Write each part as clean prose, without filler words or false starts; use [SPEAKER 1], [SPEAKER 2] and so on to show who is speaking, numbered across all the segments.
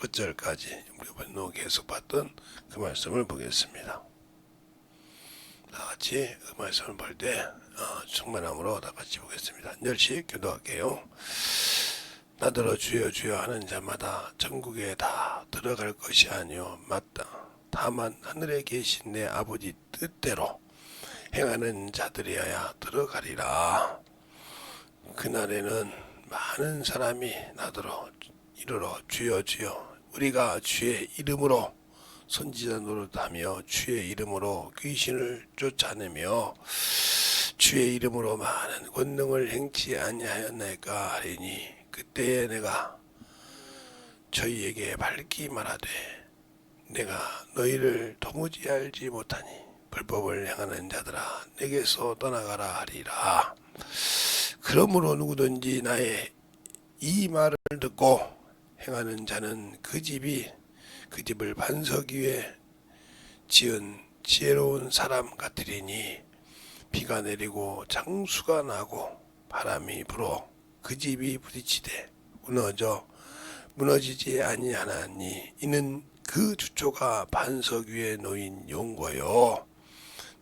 [SPEAKER 1] 끝절까지 우리가 계속 봤던 그 말씀을 보겠습니다. 다 같이 그 말씀을 볼 때 충만함으로 다 같이 보겠습니다. 10시 기도할게요. 나더러 주여 주여 하는 자마다 천국에 다 들어갈 것이 아니요 맞다. 다만 하늘에 계신 내 아버지 뜻대로 행하는 자들이어야 들어가리라. 그날에는 많은 사람이 나더러 이르러 주여 주여 우리가 주의 이름으로 선지자 노릇하며 주의 이름으로 귀신을 쫓아내며 주의 이름으로 많은 권능을 행치 아니하였나이까 하리니 그때에 내가 저희에게 밝히 말하되 내가 너희를 도무지 알지 못하니 불법을 행하는 자들아 내게서 떠나가라 하리라. 그러므로 누구든지 나의 이 말을 듣고 행하는 자는 그 집을 반석 위에 지은 지혜로운 사람 같으리니 비가 내리고 장수가 나고 바람이 불어 그 집이 부딪히되 무너지지 아니하나니 이는 그 주초가 반석 위에 놓인 용거요.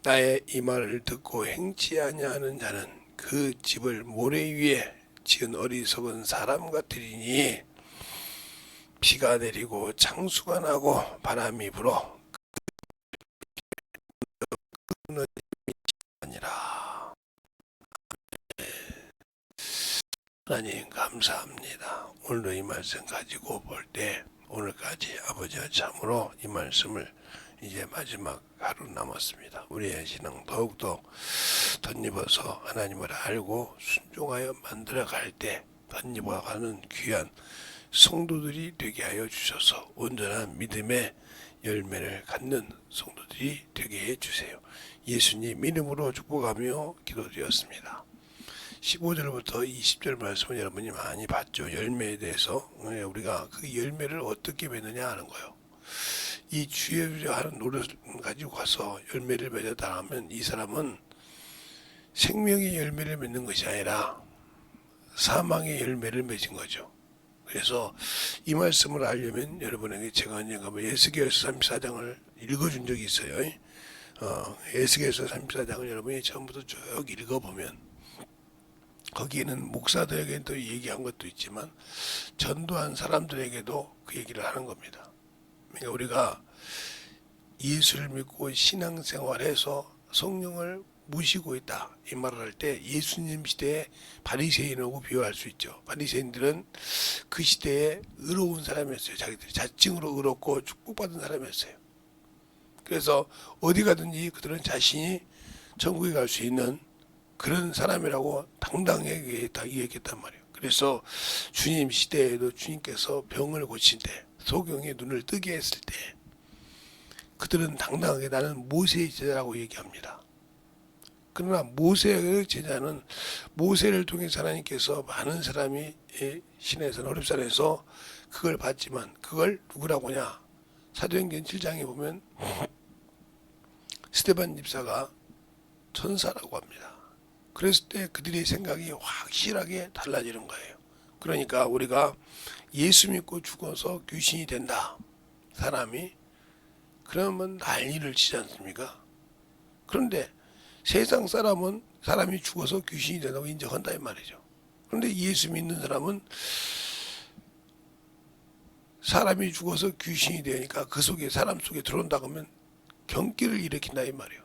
[SPEAKER 1] 나의 이 말을 듣고 행치 아니하는 자는 그 집을 모래 위에 지은 어리석은 사람 같으리니 비가 내리고 장수가 나고 바람이 불어 무너짐이 아니라. 하나님 감사합니다. 오늘도 이 말씀 가지고 볼 때 오늘까지 아버지와 참으로 이 말씀을 이제 마지막 하루 남았습니다. 우리의 신앙 더욱더 덧입어서 하나님을 알고 순종하여 만들어갈 때 덧입어가는 귀한 성도들이 되게 하여 주셔서 온전한 믿음의 열매를 갖는 성도들이 되게 해주세요. 예수님 이름으로 축복하며 기도드렸습니다. 15절부터 20절 말씀은 여러분이 많이 봤죠. 열매에 대해서 우리가 그 열매를 어떻게 맺느냐 하는 거예요. 이 주여 하는 노릇을 가지고 가서 열매를 맺었다 하면 이 사람은 생명의 열매를 맺는 것이 아니라 사망의 열매를 맺은 거죠. 그래서 이 말씀을 알려면 여러분에게 제가 에스겔서 34장을 읽어준 적이 있어요. 에스겔서 34장을 여러분이 처음부터 쭉 읽어보면 거기에는 목사들에게도 얘기한 것도 있지만 전도한 사람들에게도 그 얘기를 하는 겁니다. 그러니까 우리가 예수를 믿고 신앙생활해서 성령을 모시고 있다 이 말을 할 때 예수님 시대에 바리새인하고 비교할 수 있죠. 바리새인들은 그 시대에 의로운 사람이었어요. 자기들이 자칭으로 의롭고 축복받은 사람이었어요. 그래서 어디 가든지 그들은 자신이 천국에 갈 수 있는 그런 사람이라고 당당하게 다 얘기했단 말이에요. 그래서 주님 시대에도 주님께서 병을 고칠 때 소경의 눈을 뜨게 했을 때 그들은 당당하게 나는 모세의 제자라고 얘기합니다. 그러나 모세의 제자는 모세를 통해서 하나님께서 많은 사람이 시내에서 어렵산에서 그걸 봤지만 그걸 누구라고 하냐. 사도행전 7장에 보면 스데반 집사가 천사라고 합니다. 그랬을 때 그들의 생각이 확실하게 달라지는 거예요. 그러니까 우리가 예수 믿고 죽어서 귀신이 된다. 사람이 그러면 난리를 치지 않습니까? 그런데 세상 사람은 사람이 죽어서 귀신이 된다고 인정한다 이 말이죠. 그런데 예수 믿는 사람은 사람이 죽어서 귀신이 되니까 그 속에 사람 속에 들어온다고 하면 경기를 일으킨다 이 말이에요.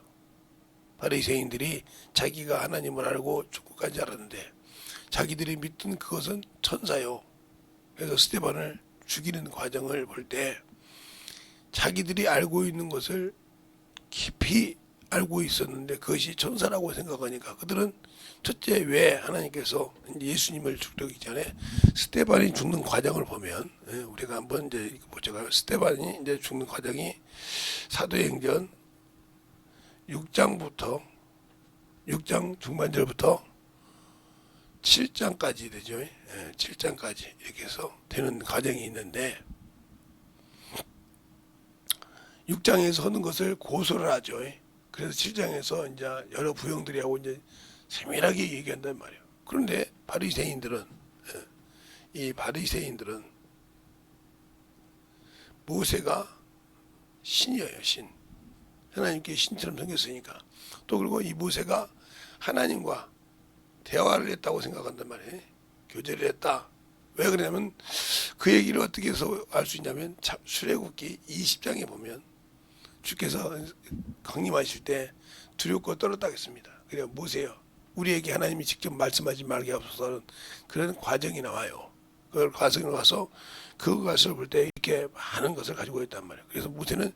[SPEAKER 1] 바리새인들이 자기가 하나님을 알고 축복까지 알았는데 자기들이 믿던 그것은 천사요. 그래서 스데반을 죽이는 과정을 볼 때 자기들이 알고 있는 것을 깊이 알고 있었는데 그것이 천사라고 생각하니까 그들은 첫째 왜 하나님께서 예수님을 죽이기 전에 스데반이 죽는 과정을 보면 우리가 한번 이제 보자고요. 스데반이 이제 죽는 과정이 사도행전 6장 중반절부터 7장까지 되죠. 7장까지 이렇게 해서 되는 과정이 있는데 6장에서 하는 것을 고소를 하죠. 그래서 7장에서 이제 여러 부형들이 하고 이제 세밀하게 얘기한단 말이에요. 그런데 이 바리새인들은 모세가 신이에요, 신. 하나님께 신처럼 생겼으니까. 또 그리고 이 모세가 하나님과 대화를 했다고 생각한단 말이에요. 교제를 했다. 왜 그러냐면 그 얘기를 어떻게 해서 알 수 있냐면 출애굽기 20장에 보면 주께서 강림하실 때 두렵고 떨었다 했습니다. 그래 모세요. 우리에게 하나님이 직접 말씀하지 말게 하소서는 그런 과정이 나와요. 그걸 과정에 가서 그것을 볼 때 이렇게 많은 것을 가지고 있단 말이에요. 그래서 모세는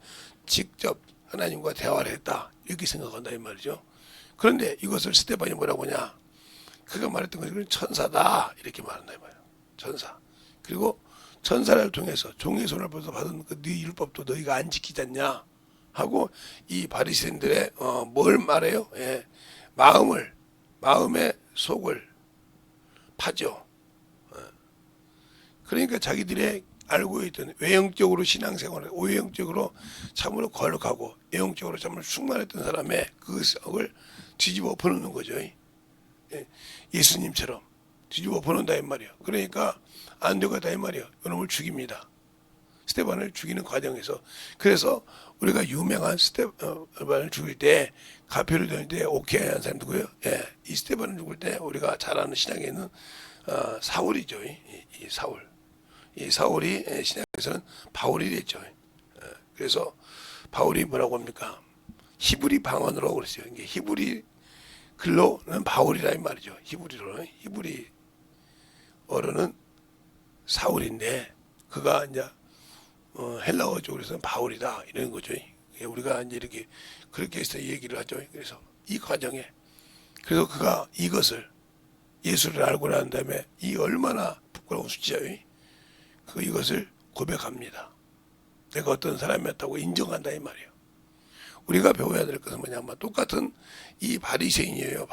[SPEAKER 1] 직접 하나님과 대화를 했다 이렇게 생각한다 이 말이죠. 그런데 이것을 스데반이 뭐라고 하냐? 그가 말했던 것은 천사다 이렇게 말한다 이 말이에요. 천사. 그리고 천사를 통해서 종의 손을 벌써 받은 그 네 율법도 너희가 안 지키지 않냐 하고 이 바리새인들의 뭘 말해요? 예, 마음의 속을 파죠. 그러니까 자기들의 알고 있던 외형적으로 신앙생활을 오형적으로 참으로 거룩하고 외형적으로 참으로 충만했던 사람의 그 속을 뒤집어 버리는 거죠. 예수님처럼 뒤집어 버린다 이 말이에요. 그러니까 안 되겠다 이 말이에요. 이놈을 죽입니다. 스데반을 죽이는 과정에서. 그래서 우리가 유명한 스데반을 죽일 때 가표를 드릴 때 오케이 한 사람 누구예요? 예, 이 스데반을 죽일 때 우리가 잘 아는 신약에 있는 사울이죠. 이 사울. 이 사울이 신약에서는 바울이 됐죠. 그래서 바울이 뭐라고 합니까? 히브리 방언으로 그랬어요. 이게 히브리 글로는 바울이라 이 말이죠. 히브리로는 히브리어로는 사울인데 그가 이제 헬라어 쪽으로서는 바울이다 이런 거죠. 우리가 이제 이렇게 그렇게 해서 얘기를 하죠. 그래서 이 과정에 그래서 그가 이것을 예수를 알고 난 다음에 이 얼마나 부끄러운 수치예요. 그 이것을 고백합니다. 내가 어떤 사람이었다고 인정한다 이 말이에요. 우리가 배워야 될 것은 뭐냐면 똑같은 이 바리새인이에요.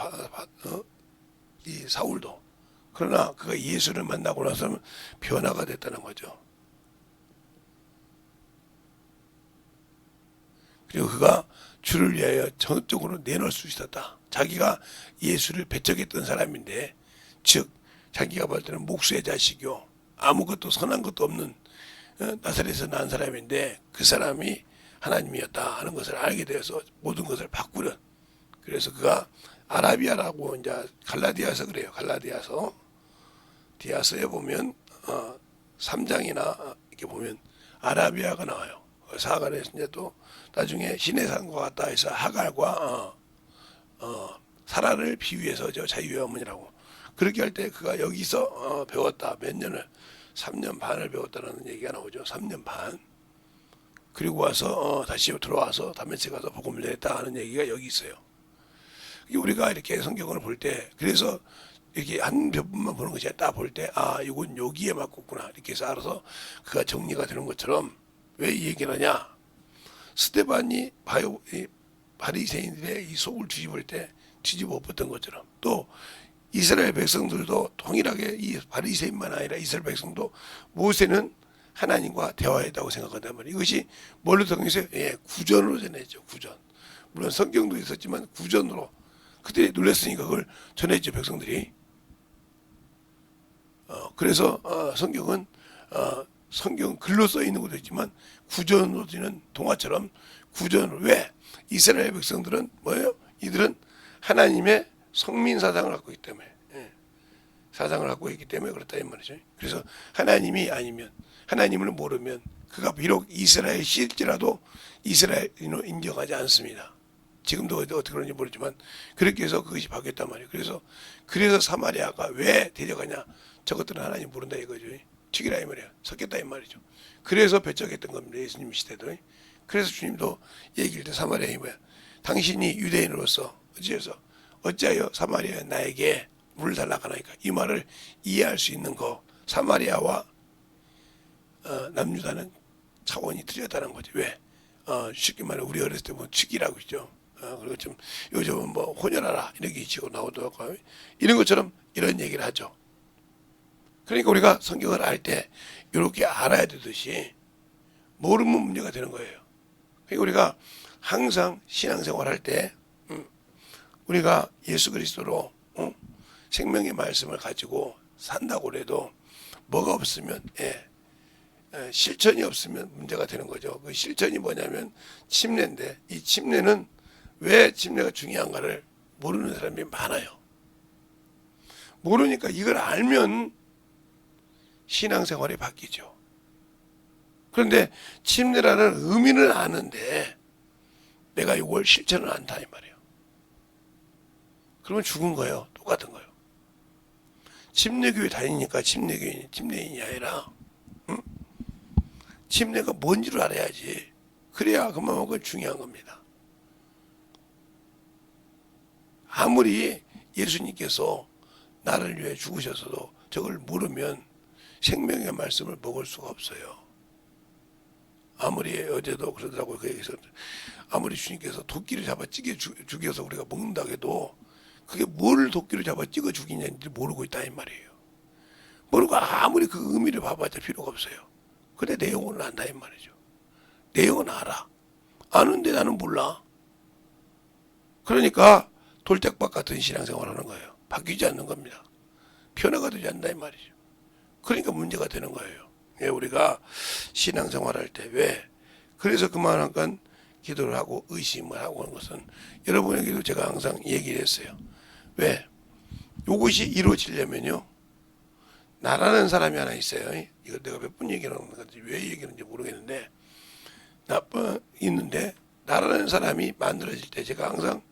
[SPEAKER 1] 이 사울도. 그러나 그가 예수를 만나고 나서는 변화가 됐다는 거죠. 그리고 그가 주를 위하여 전적으로 내놓을 수 있었다. 자기가 예수를 배척했던 사람인데, 즉 자기가 볼 때는 목수의 자식이요 아무것도 선한 것도 없는 나사렛에서 난 사람인데 그 사람이 하나님이었다 하는 것을 알게 되어서 모든 것을 바꾸는. 그래서 그가 아라비아라고 이제 갈라디아서 그래요. 디아서에 보면 3장이나 이렇게 보면 아라비아가 나와요. 사갈에서 이제 또 나중에 신의 산과 같다 해서 하갈과 사라를 비유해서 저 자유의 어머니라고 그렇게 할 때 그가 여기서 배웠다. 몇 년을 3년 반을 배웠다는 얘기가 나오죠. 3년 반. 그리고 와서 다시 들어와서 다메섹 가서 복음을 전했다 하는 얘기가 여기 있어요. 우리가 이렇게 성경을 볼 때 그래서 이렇게 한 부분만 보는 것이 아니라 딱 볼 때 이건 여기에 맞겠구나 이렇게 해서 알아서 그가 정리가 되는 것처럼 왜 이 얘기를 하냐? 스데반이 바리새인들의 이 속을 뒤집을 때 뒤집어 엎었던 것처럼 또 이스라엘 백성들도 동일하게 이 바리새인만 아니라 이스라엘 백성도 모세는 하나님과 대화했다고 생각한단 말이에요. 이것이 뭘로 통해서 구전으로 전했죠. 구전. 물론 성경도 있었지만 구전으로 그때 놀랐으니까 그걸 전했죠. 백성들이. 그래서 성경은 성경 글로 써 있는 것도 있지만 구전으로 되는 동화처럼 구전으로. 왜? 이스라엘 백성들은 뭐예요? 이들은 하나님의 성민 사상을 갖고 있기 때문에 사상을 갖고 있기 때문에 그렇다 이 말이죠. 그래서 하나님이 아니면 하나님을 모르면 그가 비록 이스라엘 실지라도 이스라엘인으로 인정하지 않습니다. 지금도 어떻게 그런지 모르지만 그렇게 해서 그것이 바뀌었단 말이에요. 그래서 사마리아가 왜 데려가냐? 저것들은 하나님 모른다 이거죠. 튀기라 이 말이에요. 섞였다 이 말이죠. 그래서 배척했던 겁니다. 예수님 시대도. 그래서 주님도 얘기할 때 사마리아이 뭐야? 당신이 유대인으로서 어찌하여 사마리아 나에게 물을 달라고 하나이까? 이 말을 이해할 수 있는 거 사마리아와 남유다는 차원이 틀렸다는 거죠. 왜? 쉽게 말해 우리 어렸을 때 뭐 축이라고 있죠. 그리고 좀 요즘은 뭐 혼혈하라 이렇게 치고 나오더라고요. 이런 것처럼 이런 얘기를 하죠. 그러니까 우리가 성경을 알 때 이렇게 알아야 되듯이 모르면 문제가 되는 거예요. 그러니까 우리가 항상 신앙생활 할 때 우리가 예수 그리스도로 생명의 말씀을 가지고 산다고 해도 뭐가 없으면 실천이 없으면 문제가 되는 거죠. 그 실천이 뭐냐면 침례인데, 이 침례는 왜 침례가 중요한가를 모르는 사람이 많아요. 모르니까 이걸 알면 신앙생활이 바뀌죠. 그런데 침례라는 의미는 아는데 내가 이걸 실천을 안다 이 말이에요. 그러면 죽은 거예요. 똑같은 거예요. 침례교회 다니니까 침례인이 아니라 침례가 뭔지를 알아야지. 그래야 그만큼 중요한 겁니다. 아무리 예수님께서 나를 위해 죽으셔서도 저걸 모르면 생명의 말씀을 먹을 수가 없어요. 아무리 어제도 그러더라고요. 그 얘기에서 아무리 주님께서 도끼를 잡아 찌개 죽여서 우리가 먹는다고 해도 그게 뭘 도끼를 잡아 찍어 죽이냐는지 모르고 있다 이 말이에요. 모르고 아무리 그 의미를 봐봤자 필요가 없어요. 근데 내용은 안다 이 말이죠. 내용은 알아. 아는데 나는 몰라. 그러니까 돌짝박 같은 신앙생활을 하는 거예요. 바뀌지 않는 겁니다. 변화가 되지 않는다 이 말이죠. 그러니까 문제가 되는 거예요. 우리가 신앙생활할 때 왜? 그래서 그만한 건 기도를 하고 의심을 하고 하는 것은 여러분에게도 제가 항상 얘기를 했어요. 왜? 이것이 이루어지려면요. 나라는 사람이 하나 있어요. 이거 내가 몇 번 얘기하는 건지 왜 얘기하는지 모르겠는데 있는데 나라는 사람이 만들어질 때 제가 항상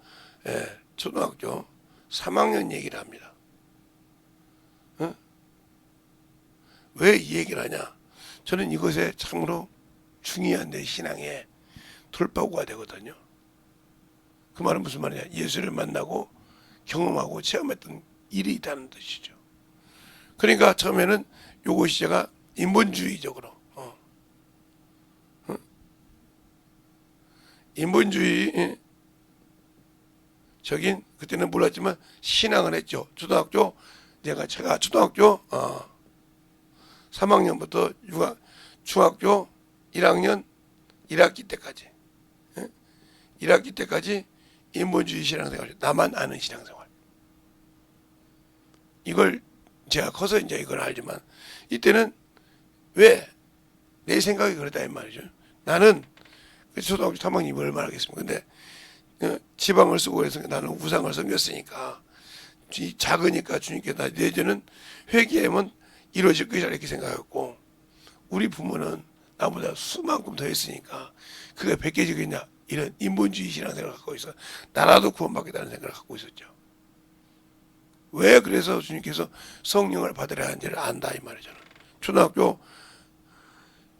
[SPEAKER 1] 초등학교 3학년 얘기를 합니다. 왜 이 얘기를 하냐? 저는 이것에 참으로 중요한 내 신앙에 돌파구가 되거든요. 그 말은 무슨 말이냐? 예수를 만나고 경험하고 체험했던 일이 있다는 뜻이죠. 그러니까 처음에는 요것이 제가 인본주의적으로 인본주의 적인 그때는 몰랐지만 신앙을 했죠. 제가 초등학교 3학년부터 중학교 1학년 1학기 때까지 1학기 때까지 인본주의 신앙생활, 나만 아는 신앙생활. 이걸 제가 커서 이제 이걸 알지만 이때는 왜 내 생각이 그랬다 이 말이죠. 나는 초등학교 3학년이 얼마나 하겠습니까? 근데 지방을 쓰고 그래서 나는 우상을 섬겼으니까 작으니까 주님께서 내지는 회개하면 이루어질 것이라 이렇게 생각했고 우리 부모는 나보다 수만큼 더 했으니까 그게 베껴지겠냐 이런 인본주의 신앙생활을 갖고 있어. 나라도 구원받겠다는 생각을 갖고 있었죠. 왜 그래서 주님께서 성령을 받으려 하는지를 안다 이 말이죠.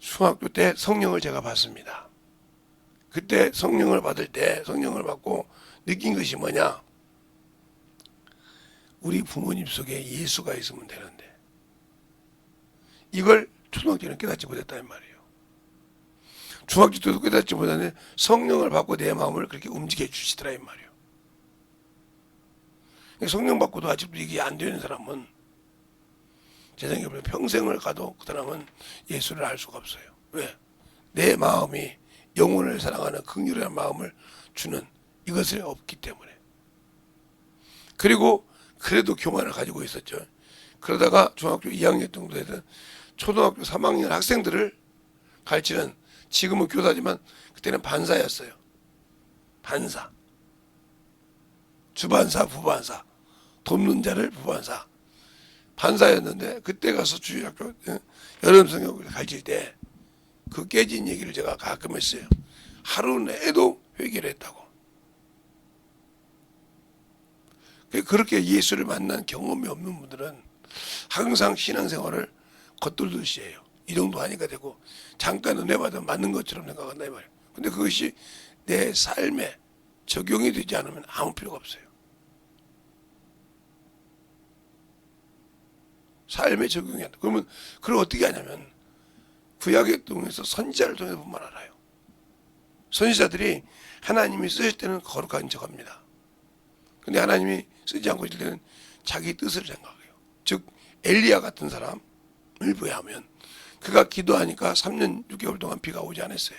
[SPEAKER 1] 중학교 때 성령을 제가 받습니다. 그때 성령을 받을 때 성령을 받고 느낀 것이 뭐냐? 우리 부모님 속에 예수가 있으면 되는데 이걸 초등학교 때는 깨닫지 못했다 이 말이에요. 중학교 때도 깨닫지 못하는데 성령을 받고 내 마음을 그렇게 움직여 주시더라 이 말이에요. 성령 받고도 아직도 이게 안 되는 사람은 세상에 보면 평생을 가도 그 사람은 예수를 알 수가 없어요. 왜? 내 마음이 영혼을 사랑하는 긍휼한 마음을 주는 이것이 없기 때문에. 그리고 그래도 교만을 가지고 있었죠. 그러다가 중학교 2학년 정도 되던 초등학교 3학년 학생들을 가르치는, 지금은 교사지만 그때는 반사였어요. 반사. 주반사, 부반사. 돕는 자를 부반사. 반사였는데 그때 가서 주일학교 여름 성경을 가르칠 때 그 깨진 얘기를 제가 가끔 했어요. 하루 내도 회개를 했다고. 그렇게 예수를 만난 경험이 없는 분들은 항상 신앙생활을 겉돌듯이 해요. 이 정도 하니까 되고 잠깐 은혜 받으면 맞는 것처럼 생각한다 이 말이에요. 근데 그것이 내 삶에 적용이 되지 않으면 아무 필요가 없어요. 삶에 적용이 안 돼. 그러면 그걸 어떻게 하냐면 구약의 통해서 선지자를 통해서 보면 알아요. 선지자들이 하나님이 쓰실 때는 거룩한 척합니다. 근데 하나님이 쓰지 않고 있을 때는 자기 뜻을 생각해요. 즉 엘리야 같은 사람을 부여하면 그가 기도하니까 3년 6개월 동안 비가 오지 않았어요.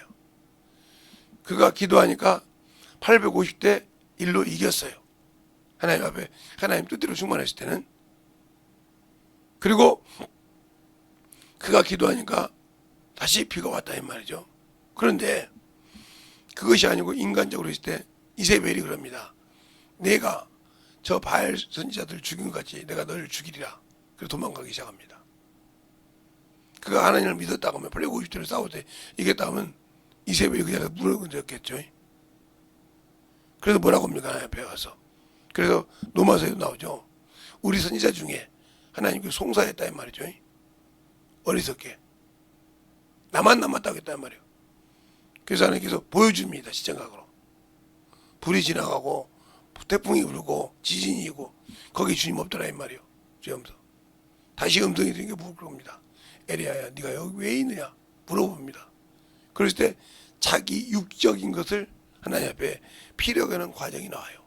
[SPEAKER 1] 그가 기도하니까 850대 1로 이겼어요. 하나님 앞에 하나님 뜻대로 충만했을 때는. 그리고 그가 기도하니까 다시 비가 왔다 이 말이죠. 그런데 그것이 아니고 인간적으로 했을 때 이세벨이 그럽니다. 내가 저 바알 선지자들 죽인 것 같이 내가 너를 죽이리라. 그래서 도망가기 시작합니다. 그가 하나님을 믿었다고 하면 850절을 싸울 때 이겼다 하면 이세벨이 그 자리에서 무너졌겠죠. 그래서 뭐라고 합니까? 하나님 앞에 가서. 그래서 로마서에도 나오죠. 우리 선지자 중에 하나님께 송사했다 이 말이죠. 어리석게. 나만 남았다고 했단 말이에요. 그래서 하나님께서 보여줍니다. 시청각으로. 불이 지나가고 태풍이 불고 지진이 있고 거기 주님 없더라 이 말이에요. 주염소. 다시 음성이 들린 게 물어봅니다. 에리야야 네가 여기 왜 있느냐 물어봅니다. 그랬을 때 자기 육적인 것을 하나님 앞에 피력하는 과정이 나와요.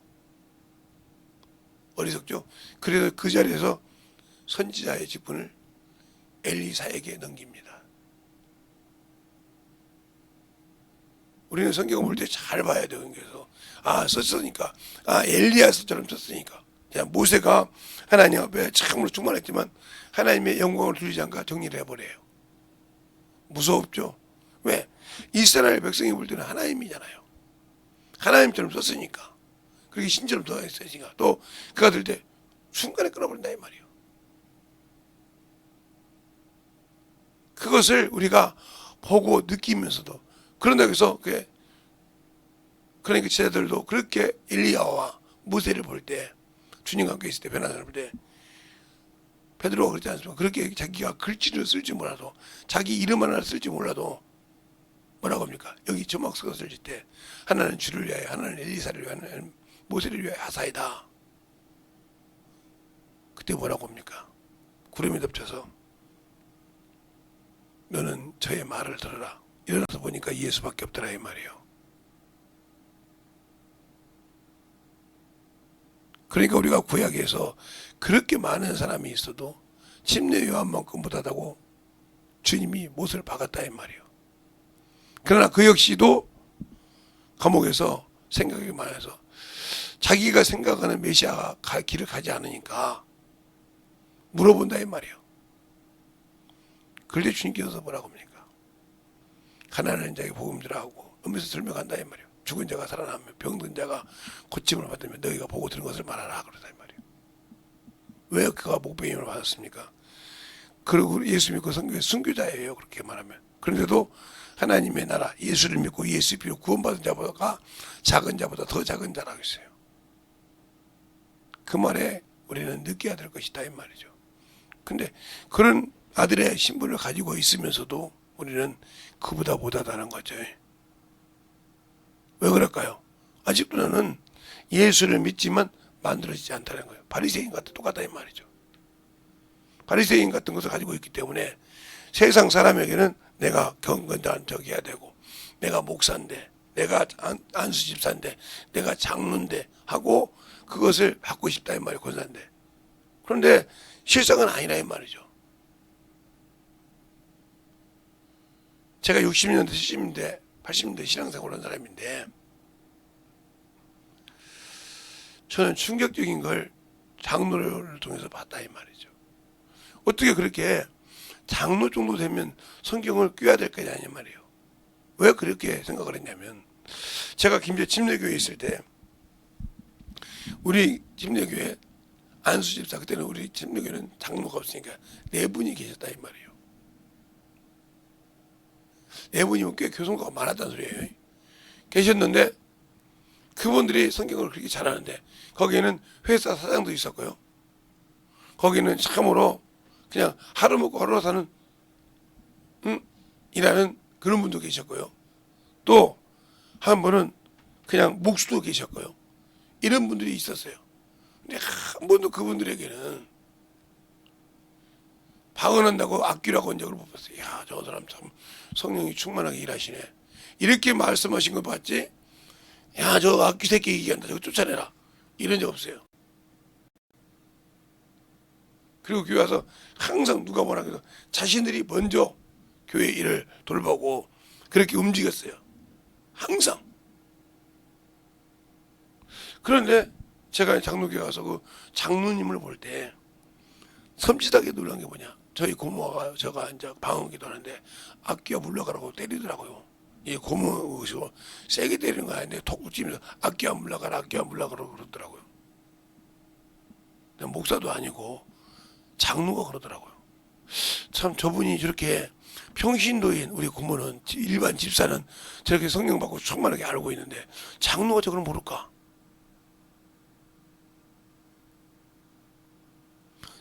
[SPEAKER 1] 어리석죠. 그래서 그 자리에서 선지자의 직분을 엘리사에게 넘깁니다. 우리는 성경을 볼 때 잘 봐야 돼요. 그래서 썼으니까 엘리야서처럼 썼으니까 그냥 모세가 하나님 앞에 참으로 충만했지만 하나님의 영광을 두리지 않고 정리를 해버려요. 무섭죠. 왜? 이스라엘 백성이 볼 때는 하나님이잖아요. 하나님처럼 썼으니까 그렇게 신처럼 써있으니까 또 그가 들 때 순간에 끊어버린다 이 말이에요. 그것을 우리가 보고 느끼면서도 그런다고 해서 그러니까 제자들도 그렇게 엘리야와 모세를 볼 때 주님과 함께 있을 때 변화를 볼 때 베드로가 그렇지 않습니까? 그렇게 자기가 글씨를 쓸지 몰라도 자기 이름 하나를 쓸지 몰라도 뭐라고 합니까? 여기 조막 써서 쓸 때 하나는 주를 위하여 하나는 엘리사를 위하여 하나는 모세를 위하여 하사이다. 그때 뭐라고 합니까? 구름이 덮쳐서 너는 저의 말을 들어라. 일어나서 보니까 예수밖에 없더라 이 말이에요. 그러니까 우리가 구약에서 그렇게 많은 사람이 있어도 침례 요한만큼 못하다고 주님이 못을 박았다 이 말이에요. 그러나 그 역시도 감옥에서 생각이 많아서 자기가 생각하는 메시아가 길을 가지 않으니까 물어본다 이 말이에요. 그럴 때 주님께서 뭐라고 합니까? 가난한 자에게 복음들아 하고 음에서 설명한다 이 말이에요. 죽은 자가 살아나면 병든 자가 고침을 받으면 너희가 보고 들은 것을 말하라 그러다 이 말이에요. 왜 그가 목배임을 받았습니까? 그리고 예수 믿고 성교의 순교자예요. 그렇게 말하면. 그런데도 하나님의 나라 예수를 믿고 예수 비로 구원받은 자보다 작은 자보다 더 작은 자라고 했어요. 그 말에 우리는 느껴야 될 것이다 이 말이죠. 근데 그런 아들의 신분을 가지고 있으면서도 우리는 그보다 못하다는 거죠. 왜 그럴까요? 아직도 나는 예수를 믿지만 만들어지지 않다는 거예요. 바리새인 같은 똑같다 이 말이죠. 바리새인 같은 것을 가지고 있기 때문에 세상 사람에게는 내가 경건단적이어야 되고 내가 목사인데 내가 안수집사인데 내가 장로인데 하고 그것을 받고 싶다 이 말이에요. 권사인데. 그런데 실상은 아니라 이 말이죠. 제가 60년대, 70년대, 80년대 신앙생활을 한 사람인데 저는 충격적인 걸 장로를 통해서 봤다 이 말이죠. 어떻게 그렇게 장로 정도 되면 성경을 꿰야 될 거냐 이 말이에요. 왜 그렇게 생각을 했냐면 제가 김제 침례교회에 있을 때 우리 침례교회 안수집사 그때는 우리 침례교회는 장로가 없으니까 네 분이 계셨다 이 말이에요. 네 분이면 꽤 교성가가 많았다는 소리예요. 계셨는데 그분들이 성경을 그렇게 잘하는데 거기에는 회사 사장도 있었고요. 거기는 참으로 그냥 하루 먹고 하루 사는 일하는 그런 분도 계셨고요. 또 한 분은 그냥 목수도 계셨고요. 이런 분들이 있었어요. 근데 한 번도 그분들에게는 방언한다고 악기라고 한 적을 못 봤어요. 야, 저 사람 참 성령이 충만하게 일하시네. 이렇게 말씀하신 거 봤지? 야, 저 악기 새끼 얘기한다. 저거 쫓아내라. 이런 적 없어요. 그리고 교회 와서 항상 누가 뭐라 해도 자신들이 먼저 교회 일을 돌보고 그렇게 움직였어요. 항상. 그런데 제가 장로교회 가서 그 장로님을 볼 때 섬찟하게 놀란 게 뭐냐? 저희 고모가 제가 이제 방언기도 하는데 악기야 물러가라고 때리더라고요. 이 고모 세게 때리는 거 아닌데 톡 찌면서 악기야 물러가라, 악기야 물러가라고 그러더라고요. 목사도 아니고 장로가 그러더라고요. 참 저분이 저렇게 평신도인 우리 고모는 일반 집사는 저렇게 성령 받고 충만하게 알고 있는데 장로가 저걸 모를까?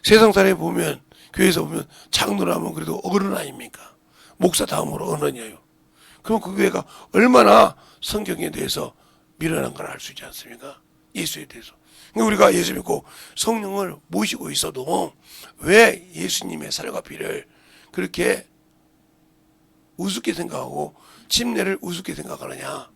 [SPEAKER 1] 세상 사람이 보면 교회에서 보면 장로라면 그래도 어른 아닙니까? 목사 다음으로 어른이에요. 그럼 그 교회가 얼마나 성경에 대해서 미련한 걸 알 수 있지 않습니까? 예수에 대해서. 우리가 예수 믿고 성령을 모시고 있어도 왜 예수님의 살과 피를 그렇게 우습게 생각하고 침례를 우습게 생각하느냐?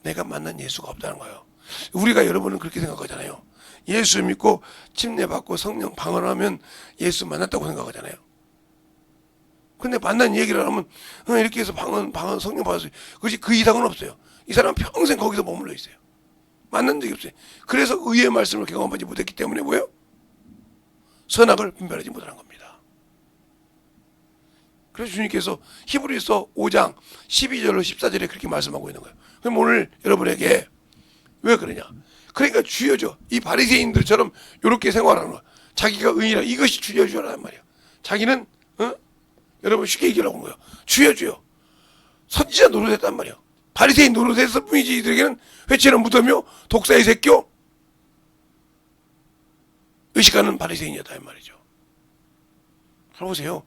[SPEAKER 1] 내가 만난 예수가 없다는 거예요. 우리가 여러분은 그렇게 생각하잖아요. 예수 믿고 침례 받고 성령 방언하면 예수 만났다고 생각하잖아요. 근데 만난 얘기를 하면 이렇게 해서 방언 성령 받았어요. 그것이 그 이상은 없어요. 이 사람은 평생 거기서 머물러 있어요. 만난 적이 없어요. 그래서 의의 말씀을 경험하지 못했기 때문에 뭐예요? 선악을 분별하지 못하는 겁니다. 그래서 주님께서 히브리서 5장 12절로 14절에 그렇게 말씀하고 있는 거예요. 그럼 오늘 여러분에게 왜 그러냐? 그러니까 주여져. 이 바리새인들처럼 이렇게 생활하는 거야. 자기가 의인이라 이것이 주여주라는 말이야. 자기는 여러분 쉽게 얘기하고 있는 거예요. 주여. 선지자 노릇했단 말이야. 바리새인 노릇했을 뿐이지 이들에게는 회초는 무덤이요 독사의 새끼요 의식하는 바리새인이었다 이 말이죠. 보세요.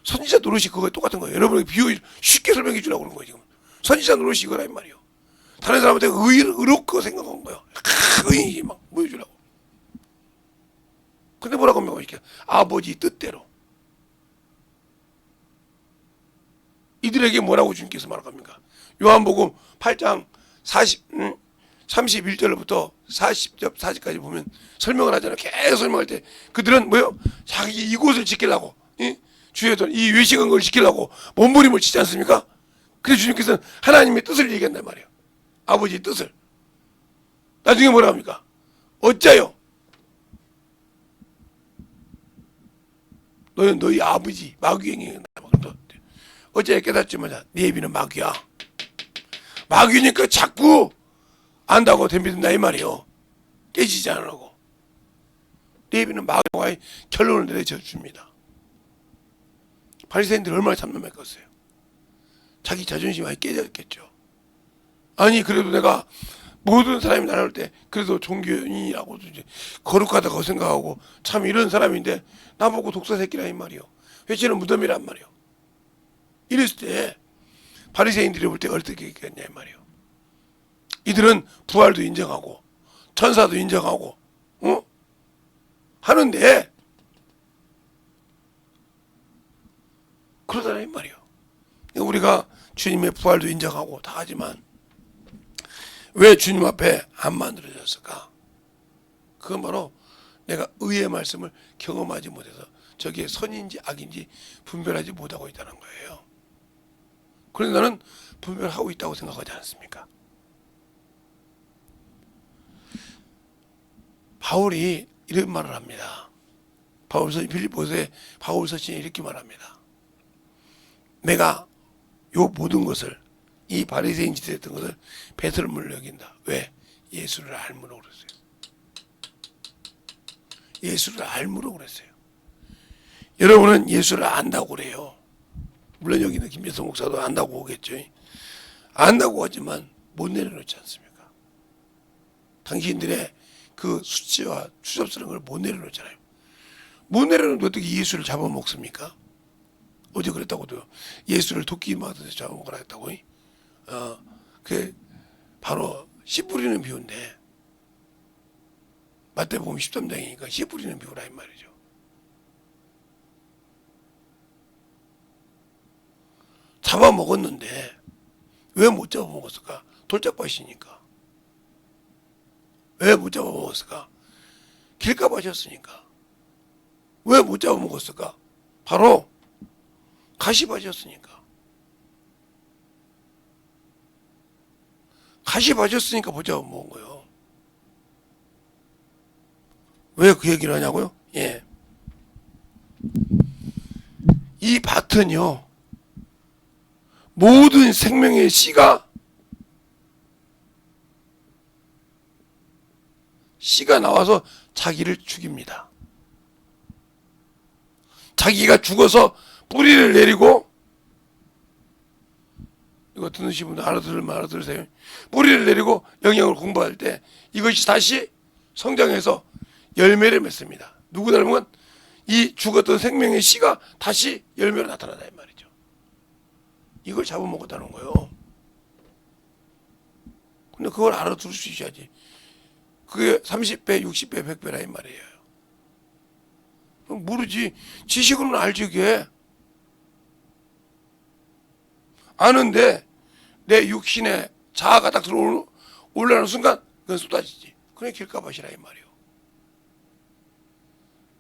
[SPEAKER 1] 선지자 노릇이 그거에 똑같은 거예요. 여러분에게 비유 쉽게 설명해 주려고 그런 거예요. 지금 선지자 노릇이 이거라 이 말이에요. 다른 사람한테 의롭고 생각한 거예요. 의인이 막 보여주려고. 근데 뭐라고 하면 이렇게 아버지 뜻대로 이들에게 뭐라고 주님께서 말합니까? 요한복음 8장 31절부터 40까지 보면 설명을 하잖아요. 계속 설명할 때 그들은 뭐요? 자기 이곳을 지키려고 주여던 이 외식한 걸 지키려고 몸부림을 치지 않습니까? 그래서 주님께서는 하나님의 뜻을 얘기한단 말이에요. 아버지의 뜻을. 나중에 뭐라 합니까? 어짜요? 너는 너희 아버지 마귀행이 어째 깨닫지만 네 애비는 마귀야. 마귀니까 자꾸 안다고 덤비든다 이 말이요. 깨지지 않으라고. 네 애비는 마귀와의 결론을 내려 줍니다. 바리새인들이 얼마나 참놈했겠어요. 자기 자존심이 많이 깨졌겠죠. 아니 그래도 내가 모든 사람이 나를 때 그래도 종교인이라고 거룩하다고 생각하고 참 이런 사람인데 나보고 독사 새끼라 이 말이요. 회치는 무덤이란 말이요. 이랬을 때 바리새인들이 볼 때 어떻게 했겠냐 이 말이요. 이들은 부활도 인정하고 천사도 인정하고 하는데 그러잖아요 이 말이요. 우리가 주님의 부활도 인정하고 다 하지만 왜 주님 앞에 안 만들어졌을까? 그건 바로 내가 의의 말씀을 경험하지 못해서 저게 선인지 악인지 분별하지 못하고 있다는 거예요. 그런데 나는 분별하고 있다고 생각하지 않습니까? 바울이 이런 말을 합니다. 빌립보서에 바울 서신이 이렇게 말합니다. 내가 요 모든 것을 이 바리새인 짓을 했던 것을 배설물로 여긴다. 왜? 예수를 알므로 그랬어요. 예수를 알므로 그랬어요. 여러분은 예수를 안다고 그래요. 물론 여기는 김재성 목사도 안다고 오겠죠. 안다고 하지만 못 내려놓지 않습니까? 당신들의 그 수치와 추접스러운 걸 못 내려놓잖아요. 못 내려놓는데 어떻게 예수를 잡아먹습니까? 어제 그랬다고도 예수를 도끼 맞아서 잡아먹으라 했다고. 그게 바로 씨 뿌리는 비유인데 마태복음 13장이니까 씨 뿌리는 비유라 이 말이죠. 잡아먹었는데 왜 못 잡아먹었을까? 돌짝밭이니까. 왜 못 잡아먹었을까? 길가밭이었으니까. 왜 못 잡아먹었을까? 바로 가시밭이었으니까. 가시밭이었으니까 못 잡아먹은 거예요. 왜 그 얘기를 하냐고요? 예. 이 밭은요, 모든 생명의 씨가 나와서 자기를 죽입니다. 자기가 죽어서 뿌리를 내리고, 이거 듣으신 분들 알아들으면 알아들으세요. 뿌리를 내리고 영양을 공부할 때 이것이 다시 성장해서 열매를 맺습니다. 누구 닮으면 이 죽었던 생명의 씨가 다시 열매로 나타나다 이 말이죠. 이걸 잡아먹었다는 거예요. 근데 그걸 알아들을 수 있어야지. 그게 30배, 60배, 100배라 이 말이에요. 모르지. 지식으로는 알지 그게. 아는데 내 육신에 자아가 딱 올라오는 순간 그건 쏟아지지. 그래 길가밭이라 이 말이에요.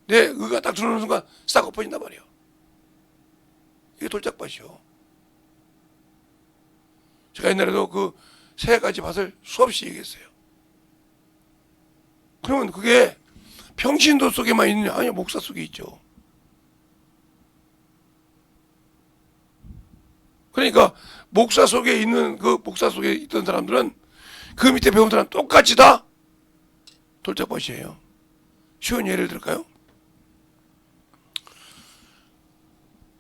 [SPEAKER 1] 내 의가 딱 들어오는 순간 싹 엎어진단 말이에요. 이게 돌짝밭이요. 제가 옛날에도 그 세 가지 밭을 수없이 얘기했어요. 그러면 그게 평신도 속에만 있느냐? 아니요, 목사 속에 있죠. 그러니까 목사 속에 있는 그 목사 속에 있던 사람들은 그 밑에 배운 사람 똑같이 다 돌짝밭이에요. 쉬운 예를 들까요?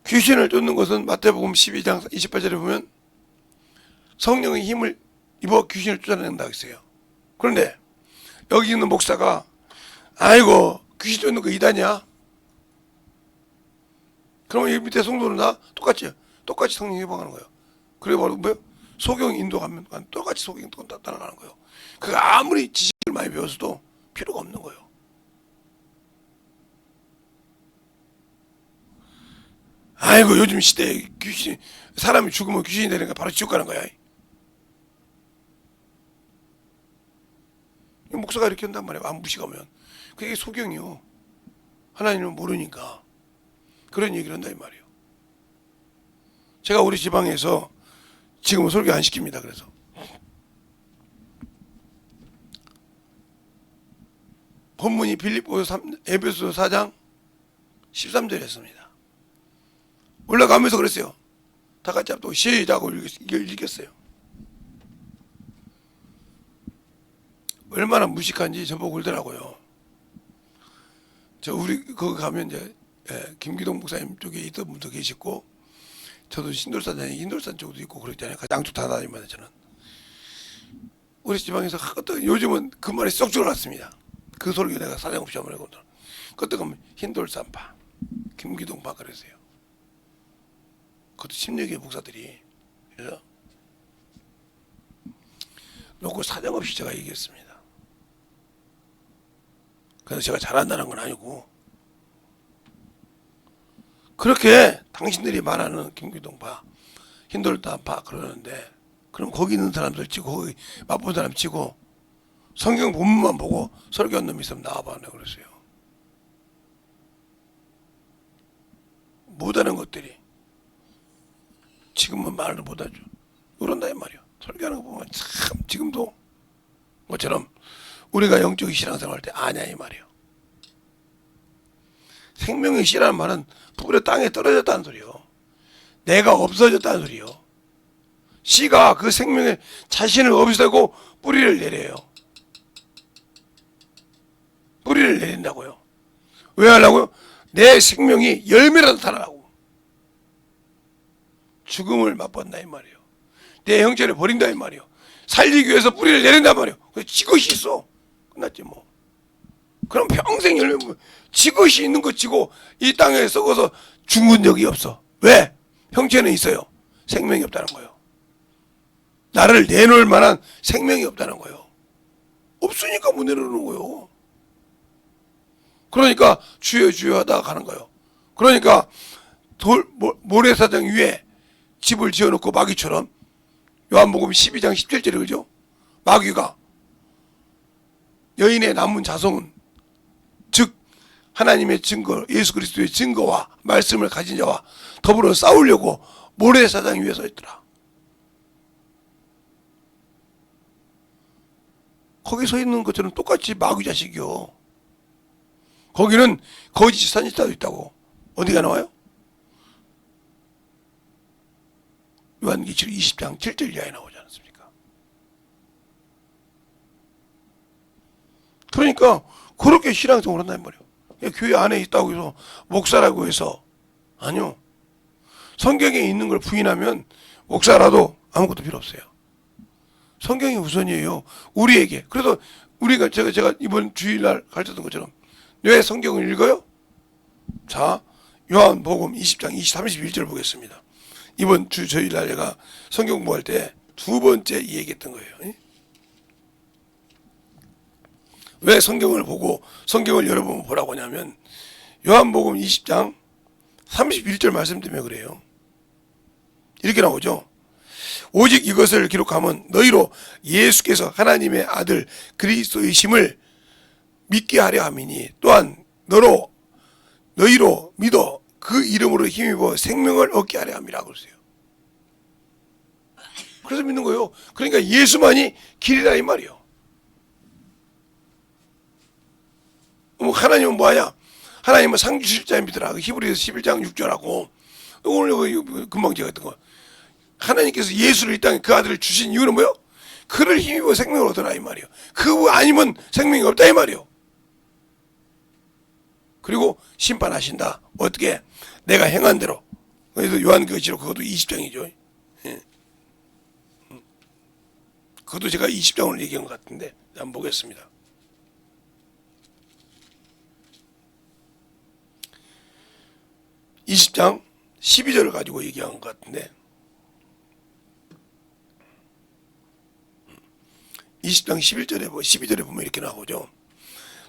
[SPEAKER 1] 귀신을 쫓는 것은 마태복음 12장 28절에 보면 성령의 힘을 입어 귀신을 쫓아낸다고 했어요. 그런데 여기 있는 목사가 아이고 귀신 쫓는 거 이다냐? 그러면 이 밑에 성도는 다 똑같이 성령 해방하는 거예요. 그래 바로 뭐요? 소경 인도하면 똑같이 소경 따라가는 거예요. 그가 아무리 지식을 많이 배웠어도 필요가 없는 거예요. 아이고 요즘 시대에 귀신 사람이 죽으면 귀신이 되니까 바로 지옥 가는 거야. 목사가 이렇게 한단 말이에요. 안 무식하면. 그게 소경이요. 하나님은 모르니까 그런 얘기를 한다 이 말이에요. 제가 우리 지방에서 지금은 설교 안 시킵니다. 그래서 본문이 에베소 4장 13절이었습니다. 올라가면서 그랬어요. 다 같이 또 시작하고 읽겠어요. 얼마나 무식한지 저보고 그러더라고요. 우리 거기 가면 이제 김기동 목사님 쪽에 있던 분도 계시고 저도 인돌산 쪽도 있고 그랬잖아요. 양쪽 다 다니면서 저는 우리 지방에서 요즘은 그 말이 쏙 들어갔습니다. 그 소리가 내가 사정없이 한번 해거든. 그때 가면 흰돌산파, 김기동파 그랬어요. 그것도 16개 목사들이. 그래서 놓고 사정없이 제가 얘기했습니다. 그래서 제가 잘한다는 건 아니고 그렇게 당신들이 말하는 김기동파, 흰돌산파 그러는데 그럼 거기 있는 사람들 치고 거기 맛본 사람 치고 성경 본문만 보고 설교한 놈이 있으면 나와봐. 내가 그랬어요. 못하는 것들이 지금은 말을 못하죠. 그런다 이 말이야. 설교하는 거 보면 참 지금도 뭐처럼 우리가 영적인 신앙생활 할 때 아냐 이 말이에요. 생명의 씨라는 말은 뿌려 땅에 떨어졌다는 소리요. 내가 없어졌다는 소리요. 씨가 그 생명의 자신을 없애고 뿌리를 내려요. 뿌리를 내린다고요. 왜 하려고요? 내 생명이 열매라도 달아나고 죽음을 맛본다 이 말이에요. 내 형체를 버린다 이 말이에요. 살리기 위해서 뿌리를 내린단 말이에요. 지것이 있어. 끝났지 뭐. 그럼 평생 열매 지것이 있는 것 치고 이 땅에 썩어서 죽은 적이 없어. 왜? 형체는 있어요. 생명이 없다는 거예요. 나를 내놓을 만한 생명이 없다는 거예요. 없으니까 못 내놓는 거예요. 그러니까 주여 주여 하다가 가는 거예요. 그러니까 모래사장 위에 집을 지어놓고 마귀처럼 요한복음 12장 17절에 그죠? 마귀가 여인의 남은 자손은 즉 하나님의 증거 예수 그리스도의 증거와 말씀을 가진 자와 더불어 싸우려고 모래사장 위에 서 있더라. 거기 서 있는 것처럼 똑같이 마귀 자식이요. 거기는 거짓 선지자도 있다고. 어디가 나와요? 요한계시록 20장 7절 이하에 나오지 않습니까? 그러니까 그렇게 신앙생활을 한단 말이에요. 교회 안에 있다고 해서 목사라고 해서 아니요. 성경에 있는 걸 부인하면 목사라도 아무것도 필요 없어요. 성경이 우선이에요. 우리에게. 그래서 우리가 제가 이번 주일날 가르쳤던 것처럼 왜 성경을 읽어요? 자, 요한복음 20장 31절 보겠습니다. 이번 주일날 제가 성경 공부할 때 두 번째 이 얘기했던 거예요. 왜 성경을 보고 성경을 여러 번 보라고 하냐면 요한복음 20장 31절 말씀 때문에 그래요. 이렇게 나오죠. 오직 이것을 기록하면 너희로 예수께서 하나님의 아들 그리스도이심을 믿게 하려 함이니 또한 너희로 믿어 그 이름으로 힘입어 생명을 얻게 하려 함이라고 그랬어요. 그래서 믿는 거예요. 그러니까 예수만이 길이라 이 말이에요. 하나님은 뭐하냐? 하나님은 상 주실 자에 믿으라. 히브리서 11장 6절하고 오늘 금방 제가 했던 거. 하나님께서 예수를 이 땅에 그 아들을 주신 이유는 뭐예요? 그를 힘입어 생명을 얻으라 이 말이에요. 그 아니면 생명이 없다 이 말이에요. 그리고 심판하신다. 어떻게? 내가 행한 대로. 그래서 요한계시록 그것도 20장이죠. 예. 그것도 제가 20장을 얘기한 것 같은데 한번 보겠습니다. (20장) 12절을 가지고 얘기한 것 같은데 20장 12절에 보면 이렇게 나오죠.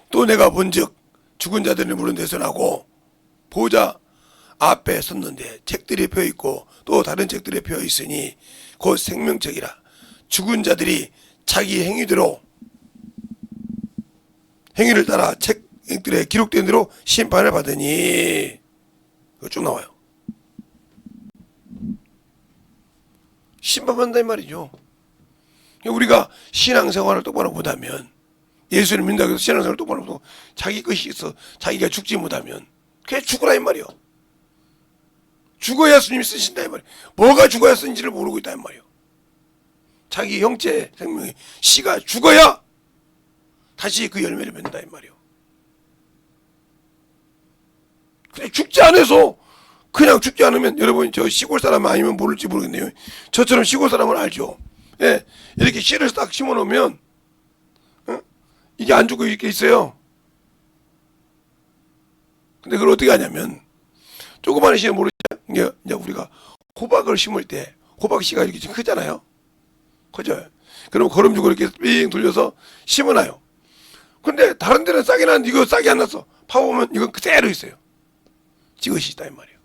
[SPEAKER 1] 또 내가 본즉 죽은 자들을 부른 데서 나고 보좌 앞에 섰는데 책들이 펴있고 또 다른 책들이 펴있으니 곧 생명책이라. 죽은 자들이 자기 행위를 따라 책들에 기록된 대로 심판을 받으니. 이거 쭉 나와요. 심판받는다 이 말이죠. 우리가 신앙생활을 똑바로 못하면, 예수를 믿는다고 해서 신앙생활을 똑바로 못하고 자기 것이 있어 자기가 죽지 못하면 그냥 죽으라 이 말이요. 죽어야 주님이 쓰신다 이 말이에요. 뭐가 죽어야 쓰는지를 모르고 있다 이 말이에요. 자기 형제 생명의 씨가 죽어야 다시 그 열매를 맺는다 이 말이에요. 근데 죽지 않아서 그냥 죽지 않으면, 여러분 저 시골 사람 아니면 모를지 모르겠네요. 저처럼 시골 사람은 알죠. 예, 이렇게 씨를 딱 심어 놓으면 이게 안 죽고 이렇게 있어요. 근데 그걸 어떻게 하냐면, 조그마한 씨는 모르죠. 이제 우리가 호박을 심을 때 호박 씨가 이렇게 좀 크잖아요. 그죠? 그럼 거름주고 이렇게 삥 돌려서 심어놔요. 근데 다른 데는 싹이 났는데 이거 싹이 안 났어. 파보면 이건 그대로 있어요. 지그시 있다 이 말이에요.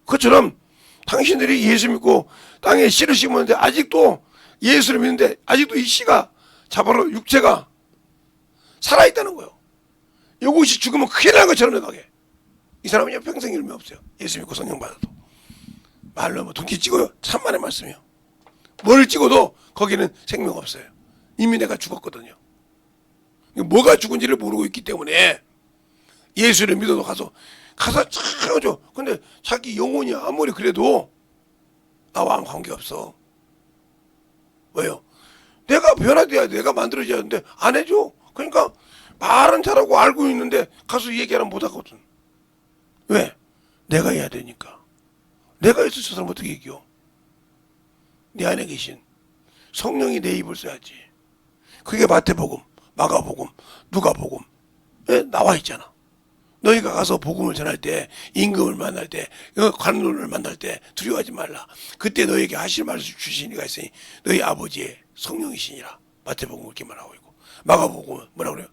[SPEAKER 1] 그처럼 당신들이 예수 믿고 땅에 씨를 심었는데 아직도 예수를 믿는데 아직도 이 씨가 자바로 육체가 살아있다는 거예요. 이것이 죽으면 큰일 나는 것처럼 생각해. 이 사람은 평생 열매 없어요. 예수 믿고 성령 받아도. 말로 뭐 돈키 찍어요. 천만의 말씀이요. 뭘 찍어도 거기는 생명 없어요. 이미 내가 죽었거든요. 뭐가 죽은지를 모르고 있기 때문에 예수를 믿어도 가서 참하죠. 근데 자기 영혼이 아무리 그래도 나와 관계없어. 왜요? 내가 변화돼야 돼. 내가 만들어져야 하는데 안 해줘. 그러니까 말은 잘하고 알고 있는데 가서 얘기하면 못하거든. 왜? 내가 해야 되니까. 내가 있을 저 사람 어떻게 이겨? 내 안에 계신 성령이 내 입을 써야지. 그게 마태복음, 마가복음, 누가복음 나와 있잖아. 너희가 가서 복음을 전할 때, 임금을 만날 때, 관원을 만날 때 두려워하지 말라. 그때 너희에게 하실 말씀 주신 이가 있으니 너희 아버지의 성령이시니라. 마태복음 이렇게 말하고 있고, 마가복음은 뭐라고 그래요?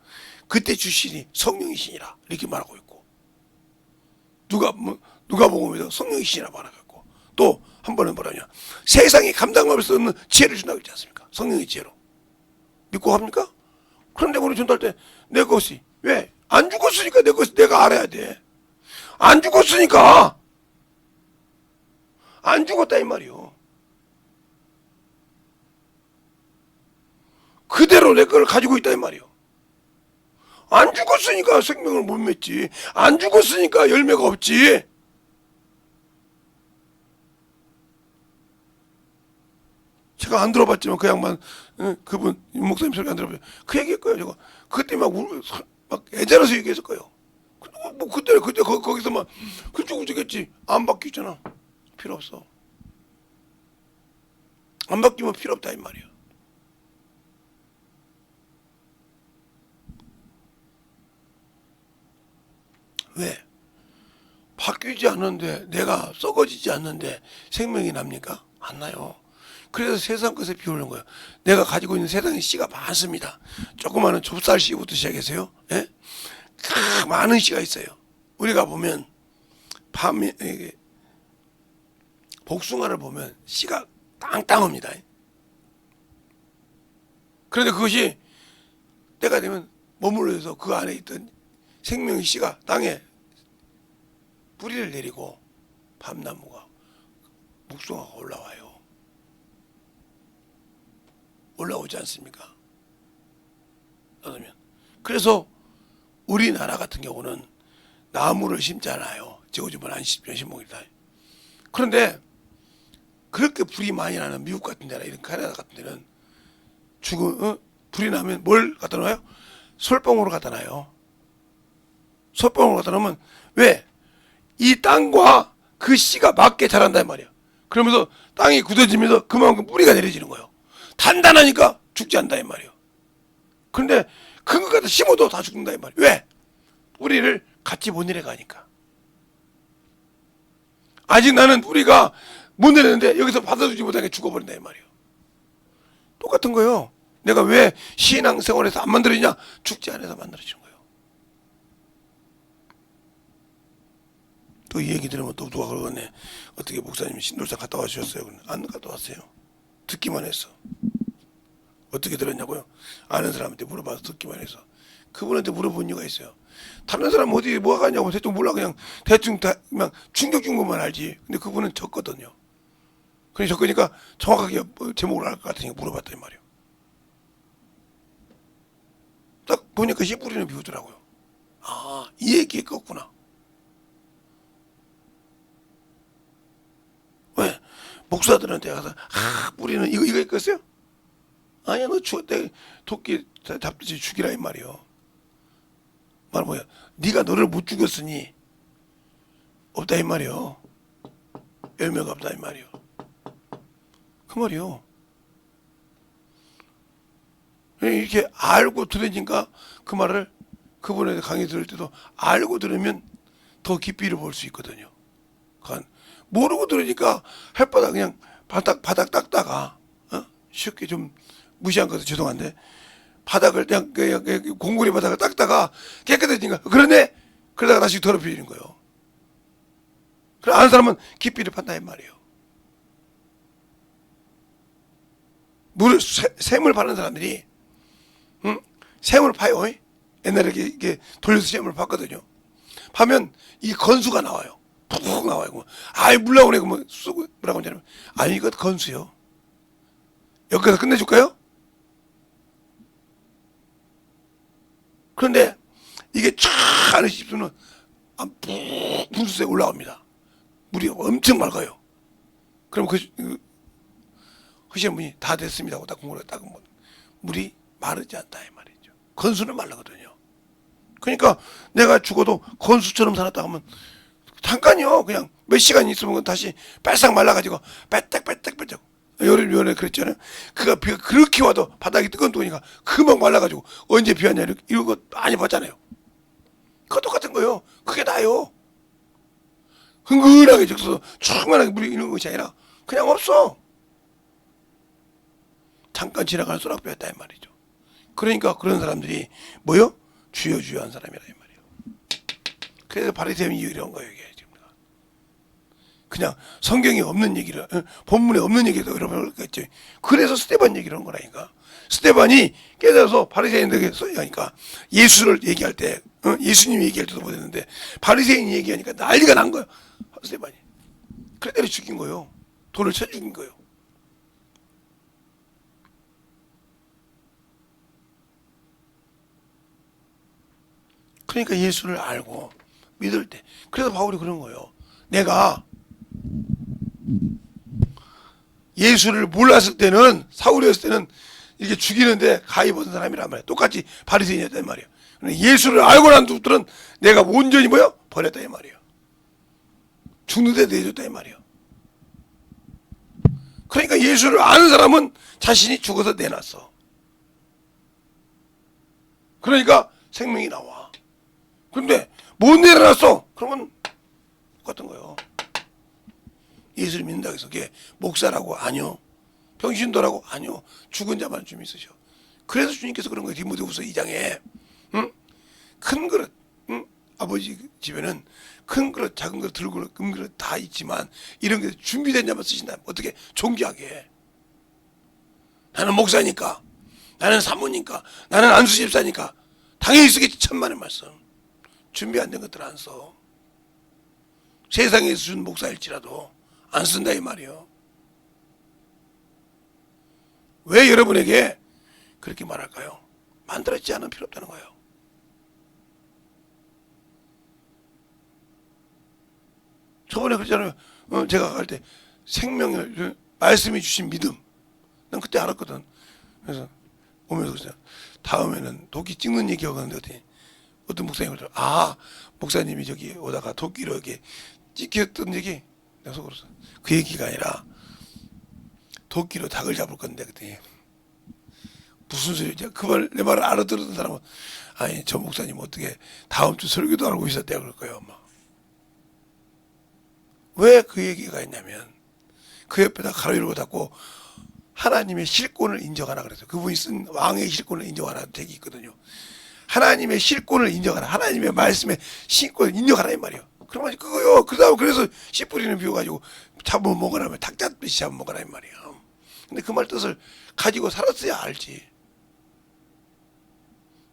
[SPEAKER 1] 그때 주시니 성령이시니라 이렇게 말하고 있고, 누가복음에도 성령이시니라 말하고 있고, 또 한 번은 뭐라냐? 세상이 감당할 수 없는 지혜를 준다고 했지 않습니까? 성령의 지혜로. 믿고 합니까? 그런데 우리 전도할 때 내 것이 왜? 안 죽었으니까 내 것을 내가 알아야 돼. 안 죽었으니까. 안 죽었다 이 말이요. 그대로 내 걸 가지고 있다 이 말이요. 안 죽었으니까 생명을 못 맺지. 안 죽었으니까 열매가 없지. 제가 안 들어봤지만 그 양반, 그분 목사님 소리 안 들어봤어요. 그 얘기했고요. 제가 그때 막 애절해서 얘기했을 거예요. 뭐 그때 거기서 막 훌쩍훌쩍했지. 안 바뀌잖아. 필요 없어. 안 바뀌면 필요 없다 이 말이야. 왜? 바뀌지 않는데, 내가 썩어지지 않는데 생명이 납니까? 안 나요. 그래서 세상 것에 비우는 거예요. 내가 가지고 있는 세상의 씨가 많습니다. 조그마한 좁쌀 씨부터 시작해서요. 예? 많은 씨가 있어요. 우리가 보면 복숭아를 보면 씨가 땅땅합니다. 그런데 그것이 때가 되면 머물러서 그 안에 있던 생명의 씨가 땅에 뿌리를 내리고 밤나무가 복숭아가 올라와요. 올라오지 않습니까? 그러면 그래서 우리나라 같은 경우는 나무를 심잖아요. 지오지만 안 심습니다. 그런데 그렇게 불이 많이 나는 미국 같은 데나 이런 캐나다 같은 데는 불이 나면 뭘 갖다 놔요? 솔방울을 갖다 놔요. 솔방울을 갖다 놓으면 왜? 이 땅과 그 씨가 맞게 자란단 말이야. 그러면서 땅이 굳어지면서 그만큼 뿌리가 내려지는 거예요. 단단하니까 죽지 않는다 이 말이에요. 그런데 큰 것 갖다 심어도 다 죽는다 이 말이에요. 왜? 뿌리를 같이 못 내려가니까. 아직 나는 뿌리가 못 내렸는데 여기서 받아주지 못하게 죽어버린다 이 말이에요. 똑같은 거예요. 내가 왜 신앙생활에서 안 만들어지냐? 죽지 않아서 만들어지는 거예요. 또 이 얘기 들으면 또 누가 그러겠네. 어떻게 목사님이 신돌산 갔다 와주셨어요? 안 갔다 왔어요. 듣기만 했어. 어떻게 들었냐고요? 아는 사람한테 물어봐서 듣기만 해서. 그분한테 물어본 이유가 있어요. 다른 사람 어디 뭐가 가냐고 대충 몰라. 그냥 대충 그냥 충격 준 것만 알지. 근데 그분은 적거든요. 그래 적으니까 정확하게 제목을 알 것 같으니까 물어봤더니 말이에요. 딱 보니까 씨 뿌리는 비우더라고요. 아, 이 얘기에 껐구나. 왜? 목사들한테 가서 뿌리는 이거 있겠어요? 아니야, 너 죽었대. 토끼 잡듯이 죽이라 이 말이요. 말 뭐야? 네가 너를 못 죽였으니 없다 이 말이요. 열매가 없다 이 말이요. 그 말이요. 이렇게 알고 들으니까 그 말을 그분의 강의 들을 때도 알고 들으면 더 깊이를 볼 수 있거든요. 모르고 들으니까 햇바닥 그냥 바닥 닦다가 쉽게 좀 무시한 것도 죄송한데 바닥을 그냥 공구리 바닥을 닦다가 깨끗해지니까 그러네. 그러다가 다시 더럽혀지는 거예요. 그래 아는 사람은 깊이를 판다 이 말이에요. 샘을 파는 사람들이 샘을 파요. 옛날에 이렇게 돌려서 샘을 팠거든요. 파면 이 건수가 나와요. 푹 나와요. 아이 물 나오네. 그러면 쑥 뭐라고 하냐면 아니 이거 건수요. 여기서 끝내줄까요? 그런데 이게 쫙 안에 씹으면 푹 분수에 올라옵니다. 물이 엄청 맑아요. 그럼 하시는 분이 다 됐습니다 하고 딱 국물에 딱 물이 마르지 않다 이 말이죠. 건수는 마르거든요. 그러니까 내가 죽어도 건수처럼 살았다 하면 잠깐이요. 그냥 몇 시간 있으면 다시 빨싹 말라가지고 빼딱빼딱빼딱 요래 그랬잖아요. 비가 그렇게 와도 바닥이 뜨거우니까 금방 말라가지고 언제 비 왔냐 이런 거 많이 봤잖아요. 그거 똑같은 거예요. 그게 나요. 흥건하게 적어서 충만하게 물이 있는 것이 아니라 그냥 없어. 잠깐 지나가는 소낙비였다 이 말이죠. 그러니까 그런 사람들이 뭐요? 주여 주여 한 사람이라 이 말이에요. 그래서 바리새인이 이런 거예요. 이게 지금 그냥 성경에 없는 얘기를 본문에 없는 얘기도 여러분 그랬겠죠. 그래서 스데반 얘기를 한 거라니까. 스데반이 깨달아서 바리새인들에게 하니까 예수를 얘기할 때 예수님 얘기할 때도 못했는데 바리새인이 얘기하니까 난리가 난 거예요. 스데반이. 그래 때려 죽인 거예요. 돌을 쳐 죽인 거예요. 그러니까 예수를 알고 믿을 때 그래서 바울이 그런 거예요. 내가 예수를 몰랐을 때는, 사울이었을 때는 이렇게 죽이는데 가히 보던 사람이란 말이야. 똑같이 바리새인이었단 말이야. 예수를 알고 난 뒤부터는 내가 온전히 뭐야? 버렸다 이 말이야. 죽는데 내줬다 이 말이야. 그러니까 예수를 아는 사람은 자신이 죽어서 내놨어. 그러니까 생명이 나와. 그런데 못 내려놨어. 그러면 똑같은 거예요. 예수를 믿는다고 해서 그게 목사라고 아니요, 병신도라고 아니요, 죽은 자만 좀 있으셔. 그래서 주님께서 그런 거예요. 디모데후서 2장에 큰 그릇, 아버지 집에는 큰 그릇, 작은 그릇, 들고 그릇, 금 그릇 다 있지만 이런 게 준비된 자만 쓰신다. 어떻게 존귀하게. 나는 목사니까, 나는 사모니까, 나는 안수 집사니까 당연히 쓰겠지. 천만의 말씀. 준비 안 된 것들 안 써. 세상에서 준 목사일지라도 안 쓴다 이 말이요. 왜 여러분에게 그렇게 말할까요? 만들었지 않으면 필요 없다는 거예요. 저번에 그랬잖아요. 제가 갈 때 생명을, 말씀이 주신 믿음. 난 그때 알았거든. 그래서 오면서 그랬어요. 다음에는 도끼 찍는 얘기 하는데 어떤 목사님이 그러더라고요. 아, 목사님이 저기 오다가 도끼로 이렇게 찍혔던 얘기. 내가 속으로 그 얘기가 아니라 도끼로 닭을 잡을 건데 그랬더니 무슨 소리지? 그 말, 내 말을 알아들었던 사람은 아니 저 목사님 어떻게 다음 주 설교도 알고 있었대요 그럴 거예요. 왜 그 얘기가 있냐면 그 옆에다 가로열고 닫고 하나님의 실권을 인정하라 그랬어요. 그분이 쓴 왕의 실권을 인정하라 책이 있거든요. 하나님의 실권을 인정하라. 하나님의 말씀의 신권을 인정하라 이 말이에요. 그러면 그거요. 그래서 씨 뿌리는 비워가지고 잡으면 먹으라면 닭 잡듯이 잡으면 먹으라 이 말이에요. 근데 그 말 뜻을 가지고 살았어야 알지.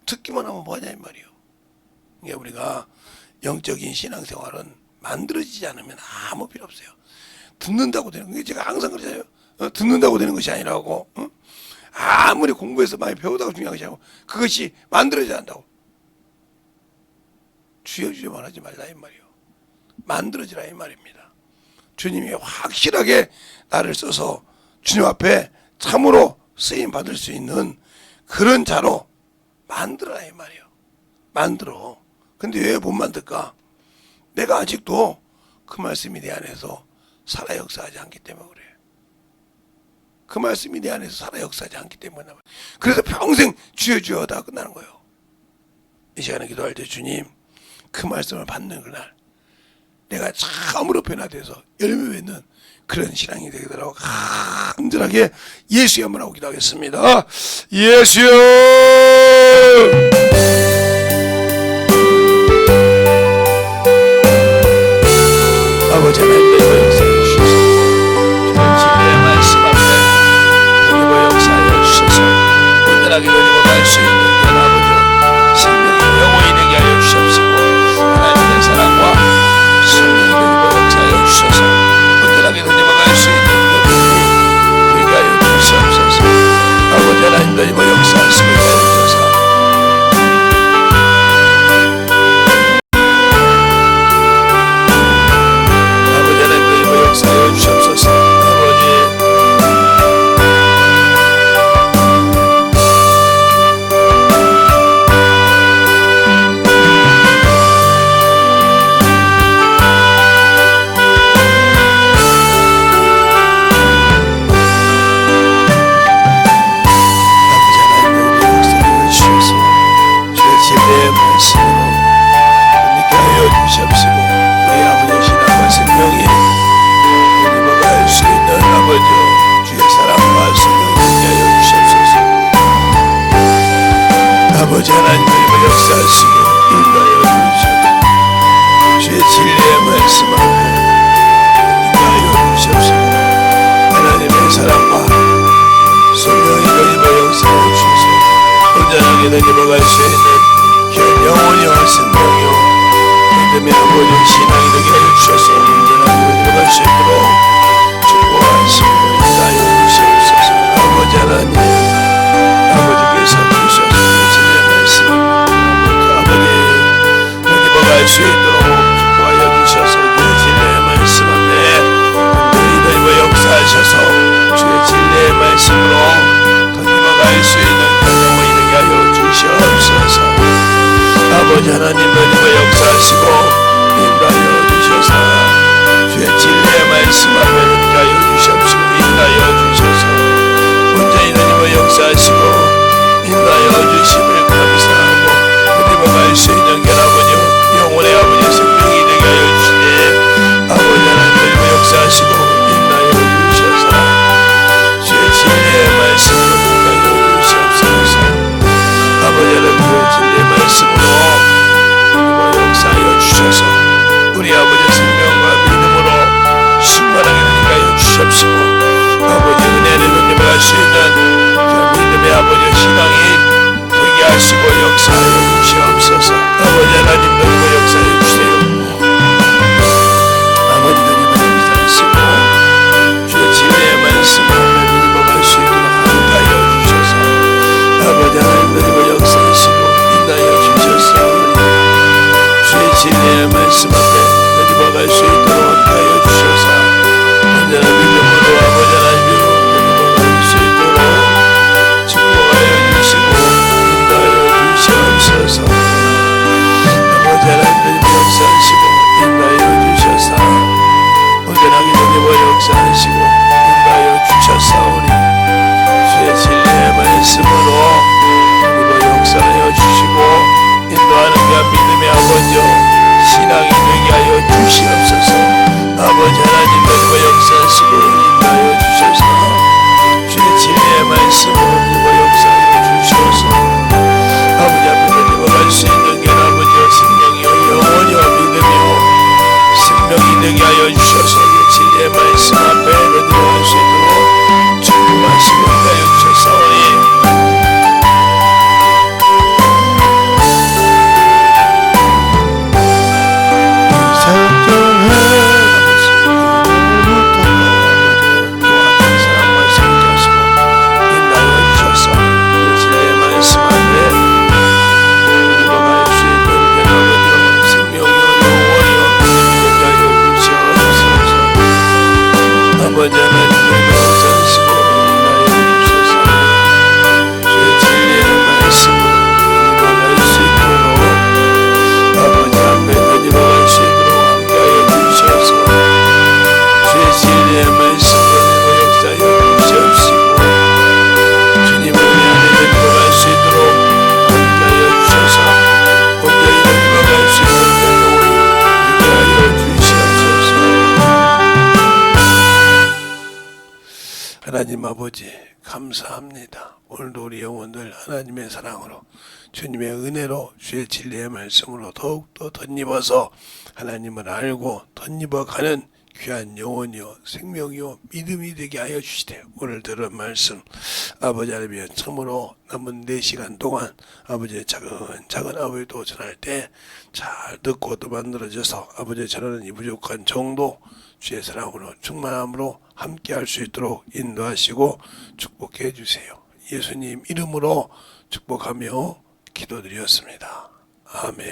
[SPEAKER 1] 듣기만 하면 뭐하냐 이 말이에요. 그러니까 우리가 영적인 신앙생활은 만들어지지 않으면 아무 필요 없어요. 듣는다고 되는 게 제가 항상 그러잖아요. 듣는다고 되는 것이 아니라고. 아무리 공부해서 많이 배우다가 중요한 것이 아니고 그것이 만들어져야 한다고. 주여주여만 하지 말라 이 말이에요. 만들어지라 이 말입니다. 주님이 확실하게 나를 써서 주님 앞에 참으로 쓰임 받을 수 있는 그런 자로 만들어라 이 말이에요. 만들어. 근데 왜 못 만들까? 내가 아직도 그 말씀이 내 안에서 살아 역사하지 않기 때문에 그래. 그 말씀이 내 안에서 살아 역사하지 않기 때문에. 그래서 평생 주여 주여 하다가 끝나는 거예요. 이 시간에 기도할 때 주님 그 말씀을 받는 그날 내가 참으로 변화돼서 열매 맺는 그런 신앙이 되도록 간절하게 예수의 한번 하고 기도하겠습니다. 예수여 아버지 하나님 역사해 주셔서 진리의 말씀 앞에 은혜와 역사하여 주셔서 온전하게 은혜와 갈 수 있는 그런 아버지 생명이 영원히 되게 하여 주시옵시고 하나님의 사랑과 성령의 은혜와 역사하여 주셔서 온전하게 은혜와 갈 수 있는 그런 되게 하여 주시옵소서. 아버지 하나님 은혜와 역사하시고 주셔서 역사하여 주옵소서. 아버지 진리의 말씀으로 믿게 하여 주시옵시고 우리 아버지 신앙과 생명이 갈 수 있는 아버지 주의 사랑과 성령을 믿게 하여 주시옵소서. 아버지 하나님의 역사하시고 인도하여 주시옵소서. 주의 진리의 말씀 앞에 인도하여 주시옵소서. 하나님의 사랑과 성령의 인도하여 역사하여 주셔서 온전하게 되어갈 수 있는 영원히 할 생명이요 믿음의 아버지 신앙이 되게 하여 주셔서 온전하게 되어갈 수 있도록 축복하시고 인도하여 주시옵소서. 아버지 하나님 아버지께서 주셔서 진리의 말씀 아버지 믿어갈 수 있도록 축복하여 주셔서 진리의 말씀 앞에 너희들과 역사하셔서 주의 진리의 말씀으로 덧입어갈 수 있는 가정을 이루게 하여 주시옵소서. 아버지 하나님 덧입어 역사하시고 인도하여 주셔서 주의 진리의 말씀 앞에 듣게 하여 주시옵시고 인도하여 주셔서 온전히 덧입어 역사하시고 인도하여 주심을 감사하고 덧입어갈 수 있는 아버지 영혼의 아버지 생명이 되게 하여 주시되 아버지 하나님 덧입어 역사하시고 인도하여 주셔서 주의 진리의 말씀으로 인도하여 주시옵소서. 아버지 하나님 주의 진리의 말씀으로 덧입어 역사하여 주셔서 우리 아버지 생명과 믿음으로 충만하게 되게 하여 주시옵시고 아버지 은혜를 덧입어갈 수 있는 그 믿음의 아버지 신앙이 되게 하시고 역사하여 주시옵소서. 아버지 하나님 덧입어 역사하여 주세요. 아버지 덧입어 역사하시고 주의 진리의 말씀을 덧입어갈 수 있도록 함께하여 주셔서 아버지 하나님 덧입어 역사하시고 인도하여 주셔서 주의 진리의 말씀 앞에 덧입어갈 수 있도록 함께하여 주셔서 언제나 믿음으로 아버지 하나님 덧입어갈 수 있도록 축복하여 주시고 인도하여 주시옵소서. 아버지 하나님 덧입어 역사하시고 인도하여 주셔서 온전하게 덧입어 역사하시고 인도하여 주셨사오니 주의 진리의 말씀으로 덧입어 역사하여 주시고 인도하는 그 믿음의 아버지여 신앙이 되게 하여 주시옵소서. 아버지 하나님 덧입어 역사하시고 인도하여 주셔서 주의 진리의 말씀으로 덧입어 역사하여 주셔서 아버지 앞에 덧입어갈 수 있는 게 아버지여 생명이여 영원히여 믿음이여 생명이 되게 하여 주셔서 그 진리의 말씀 앞에 덧입어갈 수 있도록 축복하시고 인도하여 주셨사오니 아버지 하나님 역사하시고 인도하여 주셔서 주의 진리의 말씀으로 덧입어갈 수 있도록 아버지 앞에 덧입어갈 수 있도록 함께하여 주셔서 주의 진리의 말씀으로 덧입어 역사하여 주시옵시고 주님 은혜 안에 덧입어갈 수 있도록 함께하여 주셔서 온전히 덧입어갈 수 있는 행동을 이루게 하여 주시옵소서. 하나님 아버지 감사합니다. 오늘도 우리 영혼들 하나님의 사랑으로 주님의 은혜로 주의 진리의 말씀으로 더욱더 덧입어서 하나님을 알고 덧입어가는 귀한 영혼이요 생명이요 믿음이 되게 하여 주시되 오늘 들은 말씀 아버지 하나님 참으로 남은 4시간 동안 아버지의 작은 아버지도 전할 때 잘 듣고 또 만들어져서 아버지의 전하는 이 부족한 정도 주의 사랑으로 충만함으로 함께 할 수 있도록 인도하시고 축복해 주세요. 예수님 이름으로 축복하며 기도드렸습니다. 아멘.